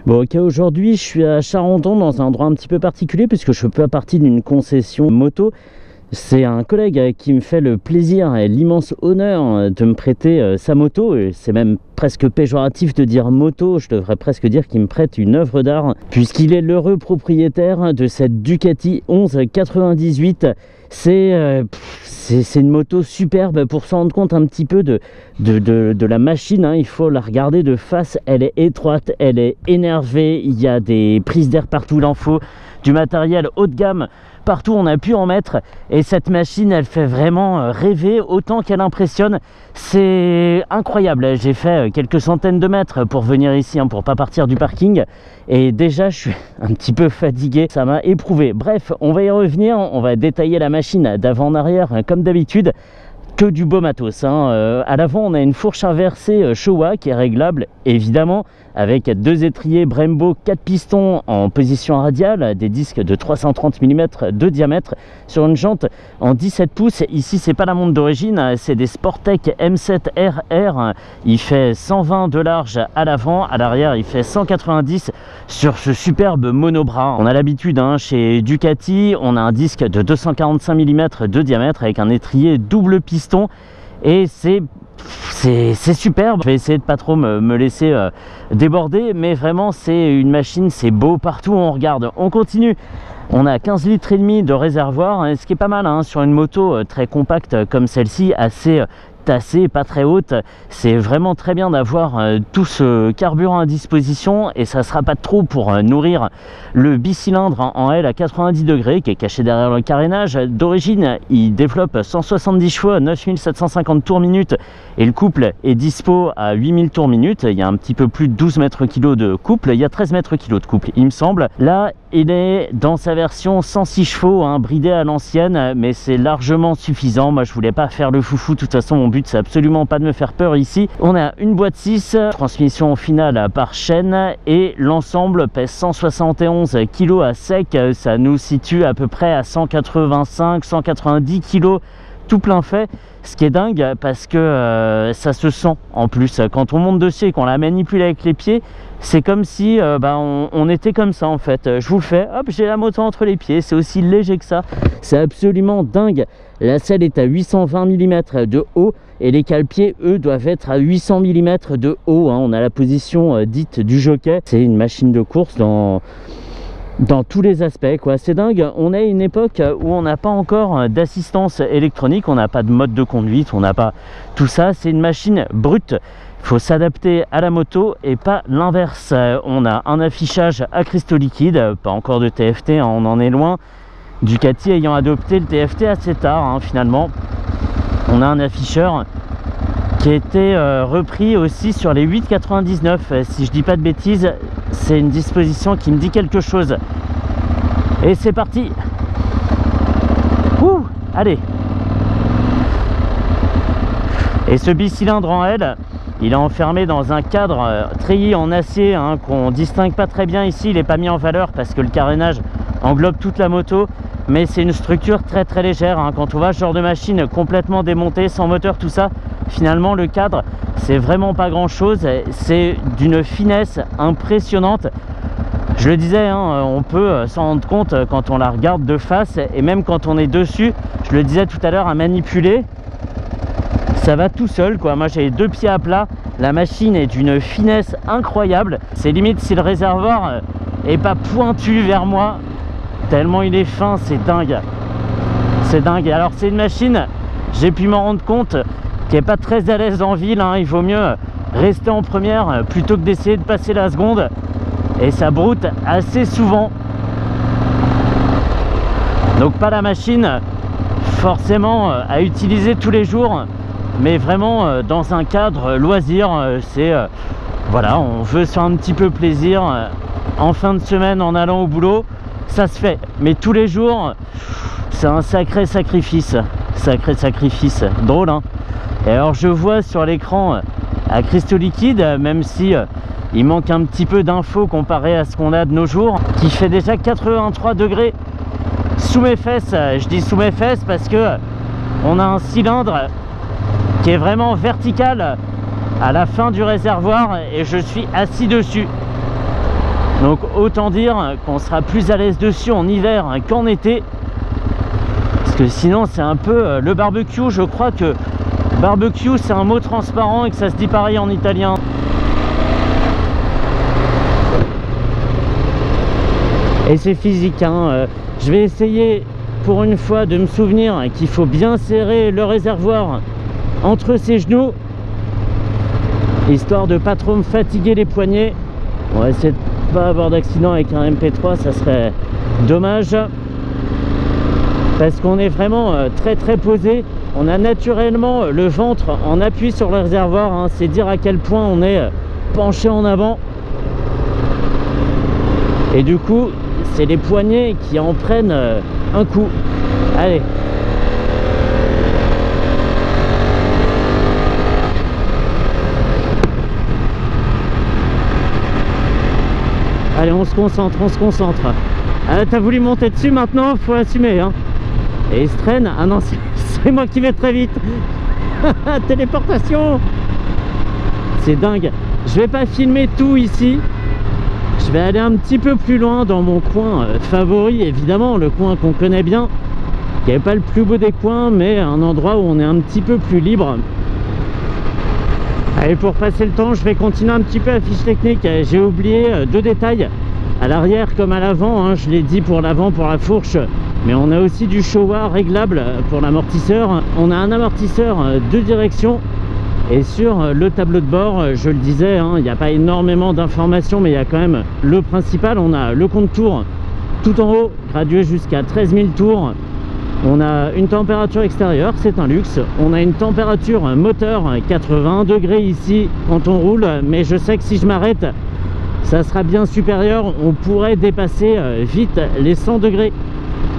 Bon, ok, aujourd'hui je suis à Charenton dans un endroit un petit peu particulier puisque je fais partie d'une concession moto. C'est un collègue qui me fait le plaisir et l'immense honneur de me prêter sa moto. C'est même presque péjoratif de dire moto, je devrais presque dire qu'il me prête une œuvre d'art puisqu'il est l'heureux propriétaire de cette Ducati 1198. C'est une moto superbe. Pour se rendre compte un petit peu de la machine, hein, il faut la regarder de face. Elle est étroite, elle est énervée, il y a des prises d'air partout, il en faut du matériel haut de gamme. Partout on a pu en mettre et cette machine elle fait vraiment rêver autant qu'elle impressionne. C'est incroyable, j'ai fait quelques centaines de mètres pour venir ici, hein, pour pas partir du parking, et déjà je suis un petit peu fatigué, ça m'a éprouvé. Bref, on va y revenir, on va détailler la machine d'avant en arrière comme d'habitude. Que du beau matos, hein. À l'avant on a une fourche inversée Showa qui est réglable évidemment, avec deux étriers Brembo 4 pistons en position radiale, des disques de 330 mm de diamètre sur une jante en 17 pouces. Ici c'est pas la montre d'origine, c'est des Sportec M7 RR. Il fait 120 de large à l'avant, à l'arrière il fait 190 sur ce superbe monobras. On a l'habitude, hein, chez Ducati, on a un disque de 245 mm de diamètre avec un étrier double piston et c'est superbe. Je vais essayer de pas trop me laisser déborder, mais vraiment c'est une machine, c'est beau partout où on regarde. On continue. On a 15 litres et demi de réservoir, ce qui est pas mal, hein, sur une moto très compacte comme celle-ci, assez tassée, pas très haute. C'est vraiment très bien d'avoir tout ce carburant à disposition et ça sera pas trop pour nourrir le bicylindre en L à 90 degrés qui est caché derrière le carénage. D'origine il développe 170 chevaux, 9750 tours minute et le couple est dispo à 8000 tours minute. Il y a un petit peu plus de 12 mètres kg de couple, il y a 13 mètres kg de couple il me semble. Là il est dans sa version 106 chevaux, hein, bridé à l'ancienne, mais c'est largement suffisant. Moi je voulais pas faire le foufou, de toute façon mon but c'est absolument pas de me faire peur ici. On a une boîte 6, transmission finale par chaîne et l'ensemble pèse 171 kg à sec. Ça nous situe à peu près à 185-190 kg tout plein fait, ce qui est dingue parce que ça se sent en plus quand on monte dessus et qu'on la manipule avec les pieds. C'est comme si on était comme ça en fait. Je vous le fais, hop, j'ai la moto entre les pieds, c'est aussi léger que ça, c'est absolument dingue. La selle est à 820 mm de haut et les cale-pieds eux doivent être à 800 mm de haut, hein. On a la position dite du jockey. C'est une machine de course dans tous les aspects, quoi. C'est dingue. On est à une époque où on n'a pas encore d'assistance électronique, on n'a pas de mode de conduite, on n'a pas tout ça. C'est une machine brute. Il faut s'adapter à la moto et pas l'inverse. On a un affichage à cristaux liquides, pas encore de TFT, hein, on en est loin. Ducati ayant adopté le TFT assez tard, hein, finalement. On a un afficheur qui a été repris aussi sur les 8,99. Si je dis pas de bêtises, c'est une disposition qui me dit quelque chose. Et c'est parti. Ouh, allez. Et ce bicylindre en L, il est enfermé dans un cadre treillis en acier, hein, qu'on distingue pas très bien ici. Il n'est pas mis en valeur parce que le carénage englobe toute la moto, mais c'est une structure très très légère, hein. Quand on voit ce genre de machine complètement démontée, sans moteur, tout ça, finalement le cadre c'est vraiment pas grand chose. C'est d'une finesse impressionnante. Je le disais, hein, on peut s'en rendre compte quand on la regarde de face et même quand on est dessus. Je le disais tout à l'heure, à manipuler ça va tout seul, quoi. Moi j'ai les deux pieds à plat, la machine est d'une finesse incroyable. C'est limite si le réservoir est pas pointu vers moi tellement il est fin, c'est dingue. C'est dingue. Alors c'est une machine, j'ai pu m'en rendre compte, qui est pas très à l'aise en ville, hein. Il vaut mieux rester en première plutôt que d'essayer de passer la seconde, et ça broute assez souvent. Donc pas la machine forcément à utiliser tous les jours, mais vraiment dans un cadre loisir. C'est voilà, on veut se faire un petit peu plaisir en fin de semaine en allant au boulot, ça se fait, mais tous les jours c'est un sacré sacrifice. Sacré sacrifice, drôle, hein. Et alors je vois sur l'écran à cristaux liquides, même si il manque un petit peu d'infos comparé à ce qu'on a de nos jours, qui fait déjà 83 degrés sous mes fesses. Je dis sous mes fesses parce que on a un cylindre qui est vraiment vertical à la fin du réservoir et je suis assis dessus. Donc autant dire qu'on sera plus à l'aise dessus en hiver qu'en été. Parce que sinon c'est un peu le barbecue. Je crois que barbecue c'est un mot transparent et que ça se dit pareil en italien. Et c'est physique, hein. Je vais essayer pour une fois de me souvenir qu'il faut bien serrer le réservoir entre ses genoux, histoire de pas trop me fatiguer les poignets. On va essayer de pas avoir d'accident avec un MP3, ça serait dommage, parce qu'on est vraiment très très posé. On a naturellement le ventre en appui sur le réservoir, hein. C'est dire à quel point on est penché en avant, et du coup c'est les poignets qui en prennent un coup. Allez, allez, on se concentre, on se concentre. Ah, t'as voulu monter dessus, maintenant faut assumer, hein. Et il se traîne. Ah non, c'est moi qui vais très vite. Téléportation. C'est dingue. Je vais pas filmer tout ici. Je vais aller un petit peu plus loin dans mon coin favori, évidemment, le coin qu'on connaît bien, qui n'est pas le plus beau des coins, mais un endroit où on est un petit peu plus libre. Allez, pour passer le temps, je vais continuer un petit peu la fiche technique. J'ai oublié deux détails, à l'arrière comme à l'avant, hein. Je l'ai dit pour l'avant, pour la fourche, mais on a aussi du Showa réglable pour l'amortisseur. On a un amortisseur de direction. Et sur le tableau de bord, je le disais, hein, il n'y a pas énormément d'informations, mais il y a quand même le principal. On a le compte tours tout en haut, gradué jusqu'à 13 000 tours. On a une température extérieure, c'est un luxe. On a une température moteur, 81 degrés ici quand on roule, mais je sais que si je m'arrête, ça sera bien supérieur. On pourrait dépasser vite les 100 degrés.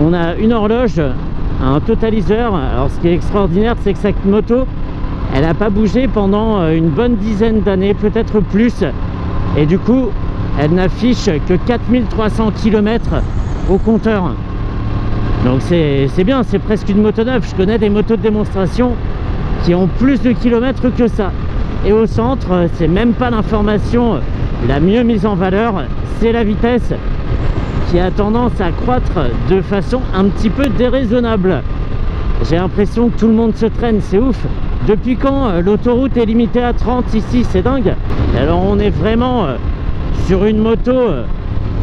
On a une horloge, un totaliseur. Alors ce qui est extraordinaire, c'est que cette moto, elle n'a pas bougé pendant une bonne dizaine d'années, peut-être plus. Et du coup, elle n'affiche que 4300 km au compteur. Donc c'est bien, c'est presque une moto neuve. Je connais des motos de démonstration qui ont plus de kilomètres que ça. Et au centre, c'est même pas l'information la mieux mise en valeur, c'est la vitesse qui a tendance à croître de façon un petit peu déraisonnable. J'ai l'impression que tout le monde se traîne, c'est ouf. Depuis quand l'autoroute est limitée à 30 ici? C'est dingue. Alors on est vraiment sur une moto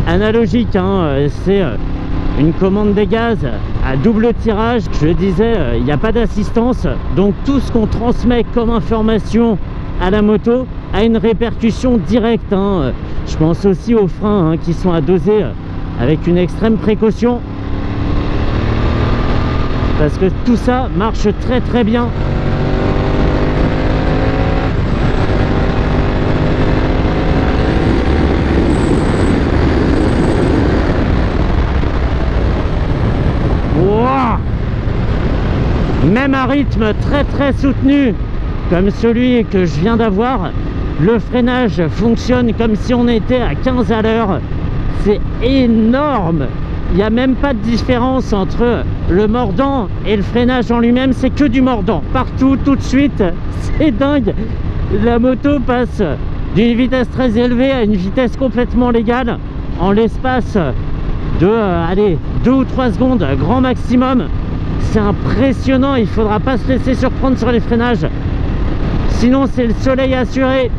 analogique, hein. C'est une commande des gaz à double tirage. Je le disais, il n'y a pas d'assistance, donc tout ce qu'on transmet comme information à la moto a une répercussion directe, hein. Je pense aussi aux freins, hein, qui sont à doser avec une extrême précaution, parce que tout ça marche très très bien. Wow, même à rythme très très soutenu comme celui que je viens d'avoir, le freinage fonctionne comme si on était à 15 à l'heure. C'est énorme. Il n'y a même pas de différence entre le mordant et le freinage en lui-même, c'est que du mordant partout, tout de suite. C'est dingue. La moto passe d'une vitesse très élevée à une vitesse complètement légale en l'espace de allez, 2 ou 3 secondes grand maximum. C'est impressionnant. Il faudra pas se laisser surprendre sur les freinages, sinon c'est le soleil assuré.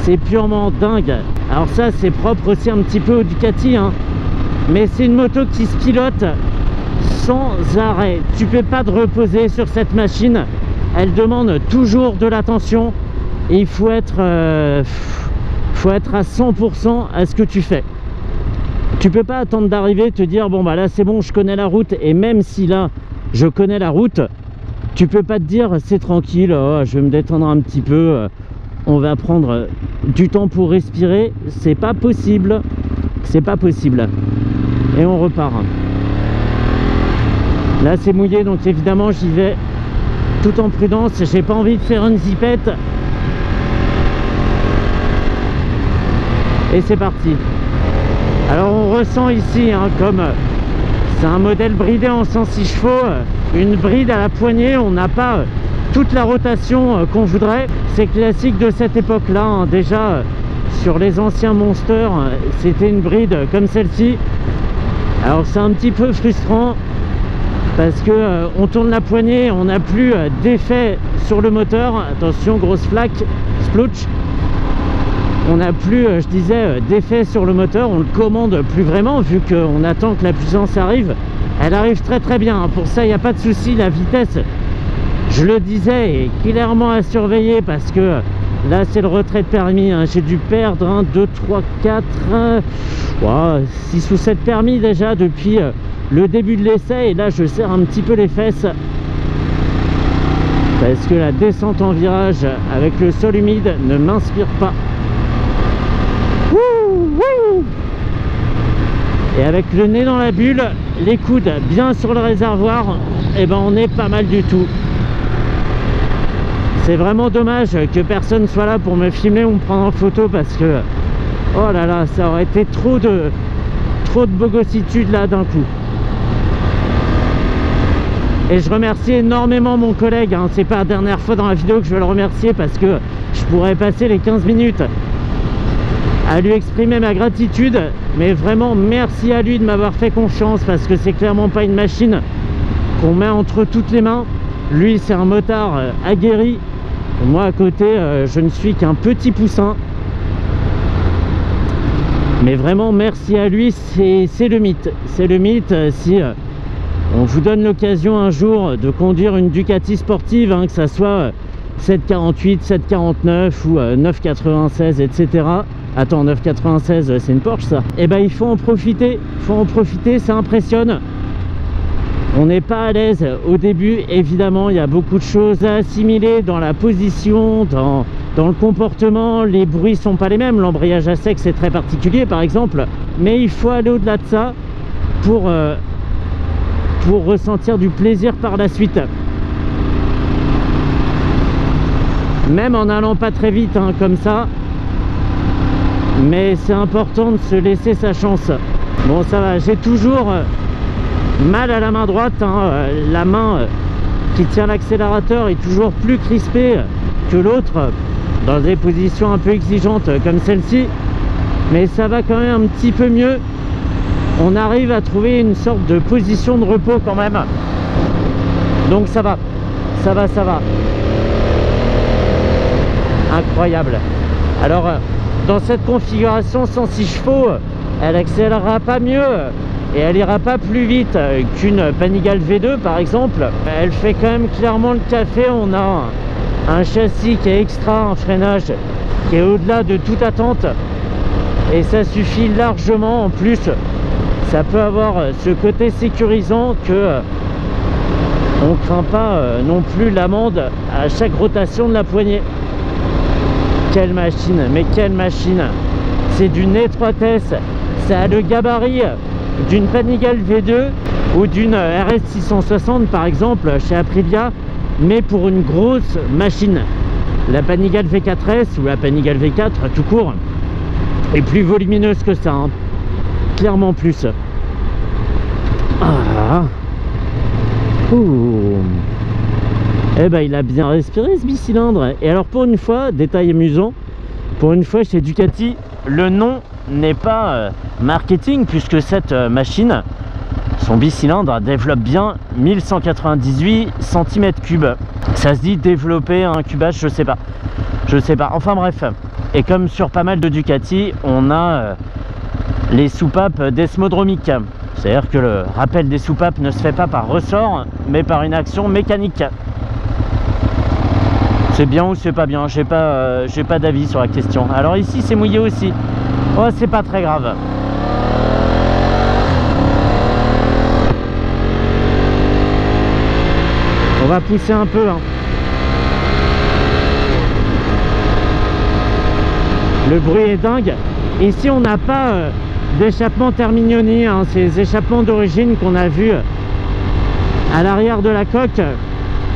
C'est purement dingue. Alors ça, c'est propre aussi un petit peu au Ducati, hein. Mais c'est une moto qui se pilote sans arrêt. Tu peux pas te reposer sur cette machine. Elle demande toujours de l'attention et il faut être à 100% à ce que tu fais. Tu peux pas attendre d'arriver, te dire bon bah là c'est bon, je connais la route. Et même si là je connais la route, tu peux pas te dire c'est tranquille, oh, je vais me détendre un petit peu, on va prendre du temps pour respirer. C'est pas possible, c'est pas possible. Et on repart. Là c'est mouillé, donc évidemment j'y vais tout en prudence. J'ai pas envie de faire une zipette. Et c'est parti. Alors on ressent ici, hein, comme c'est un modèle bridé en 106 chevaux, une bride à la poignée, on n'a pas toute la rotation qu'on voudrait. C'est classique de cette époque là, hein. Déjà sur les anciens Monster, c'était une bride comme celle-ci. Alors c'est un petit peu frustrant parce que on tourne la poignée, on n'a plus d'effet sur le moteur. Attention, grosse flaque, splotch. On n'a plus, je disais, d'effet sur le moteur, on le commande plus vraiment vu qu'on attend que la puissance arrive. Elle arrive très très bien, pour ça il n'y a pas de souci. La vitesse, je le disais, est clairement à surveiller parce que là c'est le retrait de permis, hein. J'ai dû perdre 1, 2, 3, 4, 6 ou 7 permis déjà depuis le début de l'essai, et là je serre un petit peu les fesses parce que la descente en virage avec le sol humide ne m'inspire pas. Et avec le nez dans la bulle, les coudes bien sur le réservoir, et ben on est pas mal du tout. C'est vraiment dommage que personne soit là pour me filmer ou me prendre en photo parce que oh là là, ça aurait été trop de bogossitude là d'un coup. Et je remercie énormément mon collègue, hein. C'est pas la dernière fois dans la vidéo que je vais le remercier parce que je pourrais passer les 15 minutes à lui exprimer ma gratitude, mais vraiment merci à lui de m'avoir fait confiance parce que c'est clairement pas une machine qu'on met entre toutes les mains. Lui c'est un motard aguerri, moi à côté je ne suis qu'un petit poussin, mais vraiment merci à lui. C'est le mythe, c'est le mythe. Si on vous donne l'occasion un jour de conduire une Ducati sportive, hein, que ça soit 748, 749 ou 996, etc. Attends, 996 c'est une Porsche ça. Et ben il faut en profiter, ça impressionne. On n'est pas à l'aise au début, évidemment, il y a beaucoup de choses à assimiler dans la position, dans le comportement. Les bruits sont pas les mêmes, l'embrayage à sec c'est très particulier par exemple, mais il faut aller au-delà de ça pour ressentir du plaisir par la suite. Même en allant pas très vite, hein, comme ça, mais c'est important de se laisser sa chance. Bon, ça va, j'ai toujours mal à la main droite, hein. La main qui tient l'accélérateur est toujours plus crispée que l'autre dans des positions un peu exigeantes comme celle-ci, mais ça va quand même un petit peu mieux. On arrive à trouver une sorte de position de repos quand même, donc ça va. Incroyable. Alors dans cette configuration 106 chevaux, elle accélérera pas mieux et elle ira pas plus vite qu'une Panigale V2 par exemple. Elle fait quand même clairement le café. On a un châssis qui est extra, un freinage qui est au-delà de toute attente, et ça suffit largement. En plus ça peut avoir ce côté sécurisant que on craint pas non plus l'amende à chaque rotation de la poignée. Quelle machine, mais quelle machine! C'est d'une étroitesse, ça a le gabarit d'une Panigale V2 ou d'une RS 660 par exemple chez Aprilia, mais pour une grosse machine. La Panigale V4S ou la Panigale V4 tout court est plus volumineuse que ça, hein. Clairement plus. Ah. Ouh. Eh ben il a bien respiré ce bicylindre. Et alors pour une fois, détail amusant, pour une fois chez Ducati, le nom n'est pas marketing, puisque cette machine, son bicylindre, développe bien 1198 cm3. Ça se dit développer un cubage, je sais pas, enfin bref. Et comme sur pas mal de Ducati, on a les soupapes desmodromiques, c'est à dire que le rappel des soupapes ne se fait pas par ressort mais par une action mécanique. C'est bien ou c'est pas bien, j'ai pas d'avis sur la question. Alors ici c'est mouillé aussi. Oh, c'est pas très grave. On va pousser un peu, hein. Le bruit est dingue. Ici on n'a pas d'échappement Termignoni, hein. Ces échappements d'origine qu'on a vus à l'arrière de la coque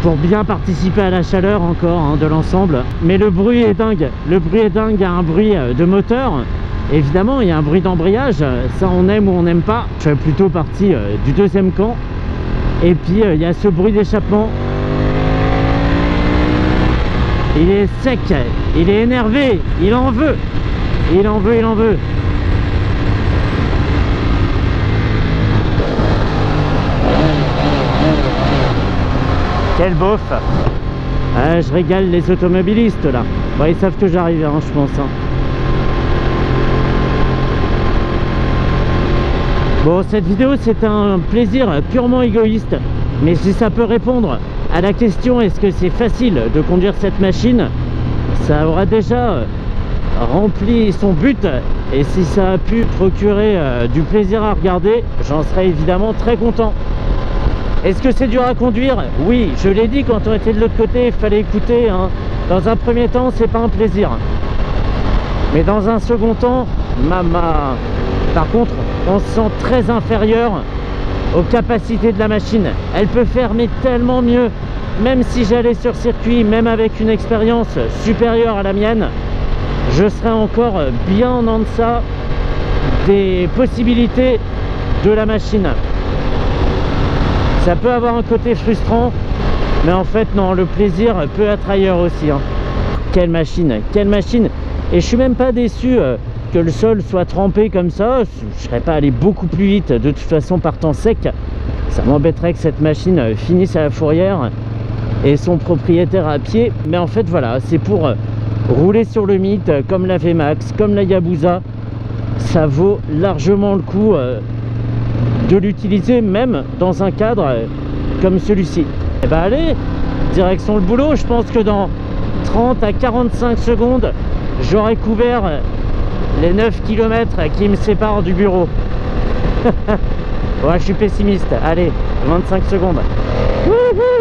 pour bien participer à la chaleur encore, hein, de l'ensemble. Mais le bruit est dingue. Le bruit est dingue. Il y a un bruit de moteur. Évidemment, il y a un bruit d'embrayage. Ça, on aime ou on n'aime pas. Je suis plutôt parti du deuxième camp. Et puis, il y a ce bruit d'échappement. Il est sec. Il est énervé. Il en veut. Il en veut, il en veut. Quel bof. Ah, je régale les automobilistes là. Bon, ils savent que j'arrive, hein, je pense. Hein. Bon, cette vidéo, c'est un plaisir purement égoïste. Mais si ça peut répondre à la question est-ce que c'est facile de conduire cette machine, ça aura déjà rempli son but. Et si ça a pu procurer du plaisir à regarder, j'en serais évidemment très content. Est-ce que c'est dur à conduire? Oui, je l'ai dit quand on était de l'autre côté, il fallait écouter. Hein. Dans un premier temps, c'est pas un plaisir. Mais dans un second temps, par contre, on se sent très inférieur aux capacités de la machine. Elle peut faire mais tellement mieux. Même si j'allais sur circuit, même avec une expérience supérieure à la mienne, je serais encore bien en deçà des possibilités de la machine. Ça peut avoir un côté frustrant, mais en fait non, le plaisir peut être ailleurs aussi. Hein. Quelle machine, quelle machine. Et je suis même pas déçu que le sol soit trempé comme ça. Je serais pas allé beaucoup plus vite de toute façon par temps sec. Ça m'embêterait que cette machine finisse à la fourrière et son propriétaire à pied. Mais en fait voilà, c'est pour rouler sur le mythe comme la VMAX, comme la Yabusa. Ça vaut largement le coup de l'utiliser même dans un cadre comme celui-ci. Et bah allez, direction le boulot. Je pense que dans 30 à 45 secondes, j'aurai couvert les 9 km qui me séparent du bureau. Ouais, je suis pessimiste. Allez, 25 secondes. Wouhou!